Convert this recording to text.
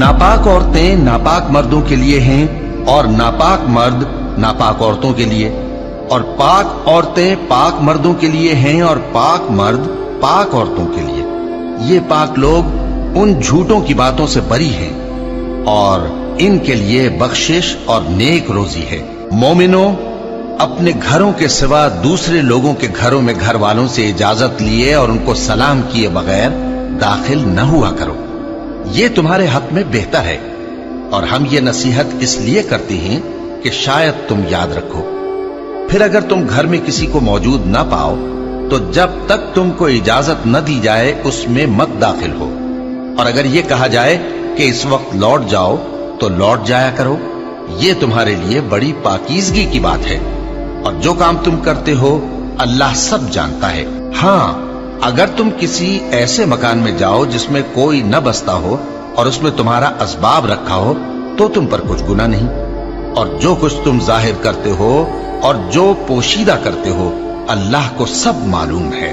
नापाक औरतें नापाक मर्दों के लिए हैं और नापाक मर्द नापाक औरतों के लिए, और पाक औरतें पाक मर्दों के लिए हैं और पाक मर्द पाक औरतों के लिए। ये पाक लोग उन झूठों की बातों से बरी हैं और इनके लिए बख्शिश और नेक रोजी है। मोमिनो, अपने घरों के सिवा दूसरे लोगों के घरों में घर वालों से इजाजत लिए और उनको सलाम किए बगैर दाखिल न हुआ करो, ये तुम्हारे हक में बेहतर है। और हम ये नसीहत इसलिए करते हैं कि शायद तुम याद रखो। फिर अगर तुम घर में किसी को मौजूद ना पाओ तो जब तक तुमको इजाजत न दी जाए उसमें मत दाखिल हो, और अगर ये कहा जाए कि इस वक्त लौट जाओ तो लौट जाया करो। ये तुम्हारे लिए बड़ी पाकीज़गी की बात है, और जो काम तुम करते हो अल्लाह सब जानता है। हाँ, अगर तुम किसी ऐसे मकान में जाओ जिसमें कोई न बसता हो और उसमें तुम्हारा असबाब रखा हो तो तुम पर कुछ गुनाह नहीं, और जो कुछ तुम जाहिर करते हो और जो पोशीदा करते हो अल्लाह को सब मालूम है।